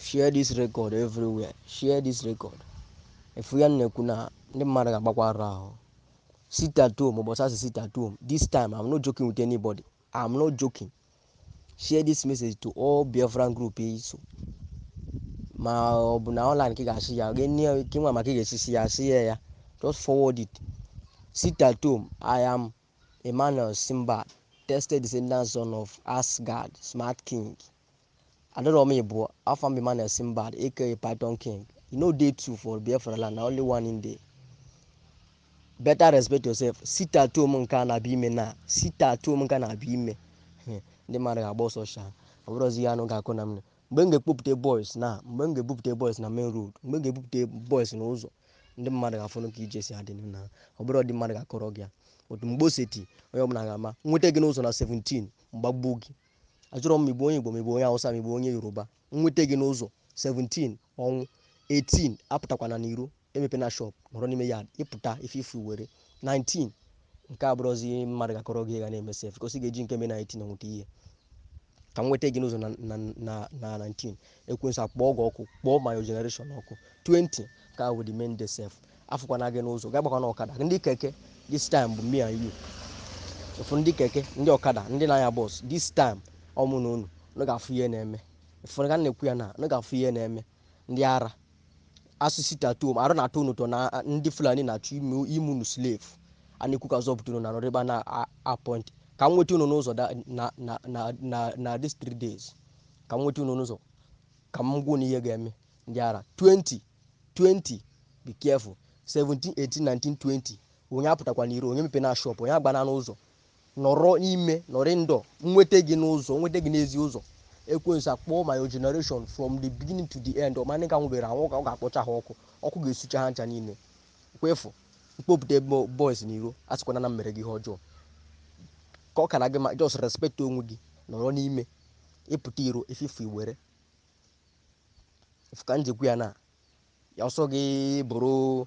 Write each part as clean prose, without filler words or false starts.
share this record everywhere. Share this record. If we are nekuna, the man ga sit at home, but as sit at home. This time, I'm not joking with anybody. I'm not joking. Share this message to all Biafran group. So, ma obuna online ki gashi ya geni ki mama ki gesi ya see ya. Just forward it. Sit at home. I am Emmanuel Simba, tested descendant son of Asgard, Smart King. I don't know me, bro. I found Emmanuel Simba, aka Python King. You know, day 2 for Biafra land, only one in day. Better respect yourself. Sit at home nka na bi me na. Sit at home nka na bi me. Ndị mmadụ ga-agba ọsọ sha. Ọ bụrụ ozi ya anụ ga-akụ na m. Mgbe m ga-ekpopụta boys na, mgbe m ga-ebupụta boys na main road, mgbe m ga-ebupụta boys n'ụzọ, ndị mmadụ ga-afụnụ ka ije si adị na. Ọ bụrụ ndị mmadụ ga-akọrọ gị ya. Otu mgbe oseti onye ọbụla ga-ama. Nweta gị n'ụzọ na 17 mgbagbu gị. Ajụrọ m igbo onye Igbo, igbo onye Hausa, igbo onye Yoruba. Nweta gị n'ụzọ 17 ọnwụ 18 apụtakwana n'iro. Emepe na shop nọrọ n'ime yard ịpụta ifu were 19 nke abụrụzi mmadụ ga-akọrọ gị ga na-eme sef ka o si ga-eji nke me 19 nweta ihe ka m nweta gị n'ụzọ na 19 ekwensu akpọọ ọgwụ ọkụ kpọọ my generation ọkụ 20 ka wụ the main day sef afụkwana gị n'ụzọ ga-agbakwana ọkada ndị keke this time bụ me and you efu ndị keke ndị ọkada ndị na-anya bọs this time ọmụ na unu ga-afụ ihe na-eme efu ga na-ekwu ya na ga-afụ ihe na-eme ndị ara asụsụ tatum arụ na-atụ unu ụtọ na ndị Fulani na-achọ ime unu slave a na-ekwu ka zọpụta unu na nọrịba na appoint ka m nweta unu n'ụzọ na these 3 days ka m nweta unu n'ụzọ ka m gwa unu ihe ga-eme ndị ara 20 be careful 17 18 19 20 onye apụtakwa n'iro onye mepe na shop onye agbana n'ụzọ nọrọ n'ime nọrị ndọ nweta gị n'ụzọ nweta gị n'ezi ụzọ ekwensu akpọọ my generation from the beginning to the end ọmanị ka nwebere anwụ ka ọ ga-akpọcha ha ọkụ ga-esucha ha ncha niile kwefu mkpopụta boys n'iro asịkwana na mere gị ihe ọjọọ ka ọ kara gị ma just respect onwe gị nọrọ n'ime ịpụta iro ififu iwere ifu ka njikwa ya na ya ọsọ gị bụrụ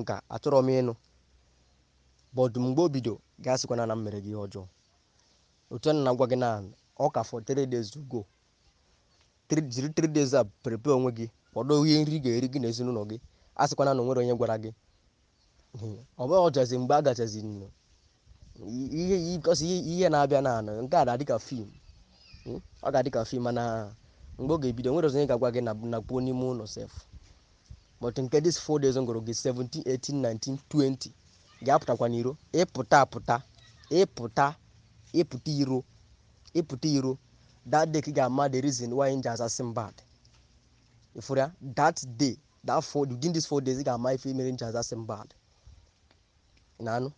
nka achọrọ m ịnụ but mgbe o bido ga-asịkwana na mere gị ihe ọjọọ otu a na-agwa gị na ọ ka for 3 days to go jiri 3 days a prepare onwe gị kwado ihe nri ga-eri gị na ezinụlọ gị asịkwana na onwere onye gwara gị ọ bụghị ọjazi mgbe a gachazi ihe na-abịa na anọ nke a na-adị ka fim ọ ga-adị ka fim mana mgbe ọ ga-ebido nwere ọzọ onye ga-agwa gị na kpuo n'ime ụlọ sef but nke this 4 days ngoro gị 17 18 19 20 ga-apụtakwa n'iro ịpụta iro that day ka ị ga-ama the reason why nji asasị mbad ifuru ya that day within these 4 days ị ga-ama ife mere nji asasị mbad na anụ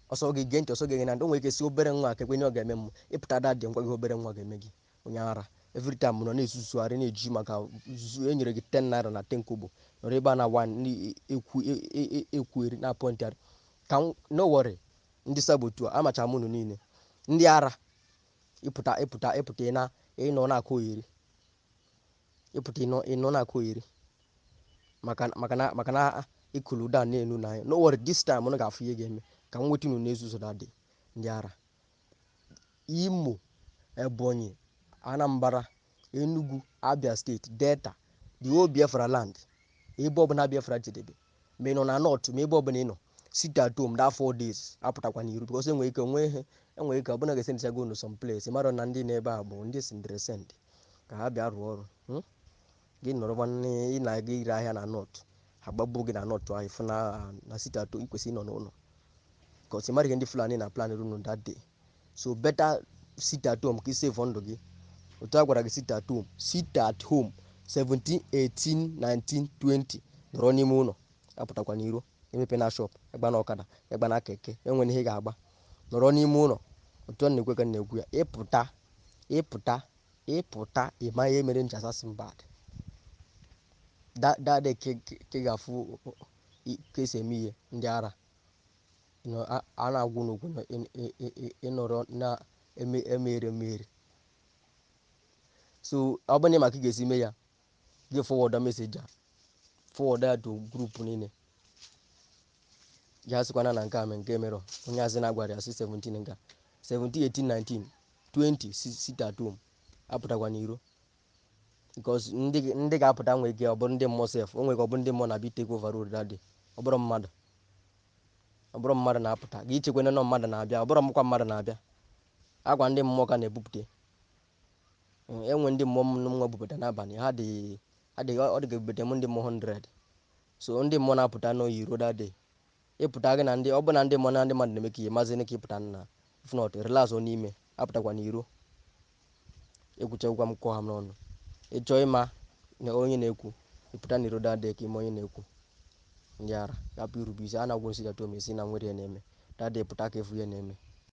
ọsọ gị gee ntị ọsọ gị na ndị o nwere ike si obere nwa ka ekwenye ọ ga-eme m ịpụta that day ngwa gị obere nwa ga-eme gị onye ara every time nọ na-esusugharị na-eji maka zuzu enyere gị 10 naira na 10 kobo nọrọ ebe a na ekwueri na apọntịarị ka no worry ndị sabotu amacha m unu niile ndị ara ịpụta ịnọ na-akụ oyiri ịnọ na-akụ oyiri maka na ikulu da na-enu n'anya no worry this time unu ga-afụ ihe ga-eme ka m nweta unu n'ezuzo na dị ndị ara Imo Ebonyi Anambra Enugu Abia steeti Delta the whole Biafra land ebe ọbụla Biafra jedebe ma ị nọ na north ma ebe ọbụla ị nọ sit at home that 4 days apụtakwa n'iru because enwere ike ọbụla ga-esendichago unu some place mara na ndị n'ebe a bụ ndị sendresend ka ha bịa rụọ ọrụ gị nọrọkwa ị na-aga ire ahịa na north ha gbagbuo gị na north ahụ ifu na sit at home ikwesị ịnọ n'ụlọ because ịmara ihe ndị Fulani na plan runu that day so better sit at home ka ị save ndụ gị otu a gwara gị sit at home 17 18 19 20 nọrọ n'ime ụlọ apụtakwa n'iro emepe na shop ịgba na ọkada ịgba na keke enwere ihe ga-agba nọrọ n'ime ụlọ otu a na-ekwe ka na-ekwu ya ịpụta ịma ihe mere nji asasị mbad dade ka ị ga-afụ ka esi eme ihe ndị ara a na-agwụ n'okwu na ịnọrọ na-emeri so ọ bụrụ na maka ị ga-esi mee ya gị forward message forward ya to group niile ya sịkwana na nke a nke mere onye asị na-agwara ya si 17 nga 17 18 19 20 sit at home apụtakwa n'iro because ndị ga-apụta nwee ike ọ bụrụ ndị mmụọ sef o nwere ka ọ bụ ndị mmụọ na-abịa take over road that day ọ bụrụ mmadụ na-apụta gị ichekwana nọ mmadụ na-abịa ọ bụrụ mkwa mmadụ na-abịa agwa ndị mmụọ ka na-ebupụta enwe ndị mmụọ mmụọ bupụta n'abalị ọ dị ka ebupụta m ndị mmụọ 100 so ndị mmụọ na-apụta n'iro that day ịpụta gị na ndị ọ bụ na ndị mmụọ na ndị mmadụ na-eme ka ihe mazị ka ịpụta na if not relax n'ime apụtakwa n'iro ekwuchakwa m kọọ ha m n'ọnụ ịchọọ ịma na onye na-ekwu ịpụta n'iro that day ka ime onye na-ekwu ndị ara hapụ irube isi a na-agwụ nsị data esi na nwere ya na-eme that day pụta ka efu ya na-eme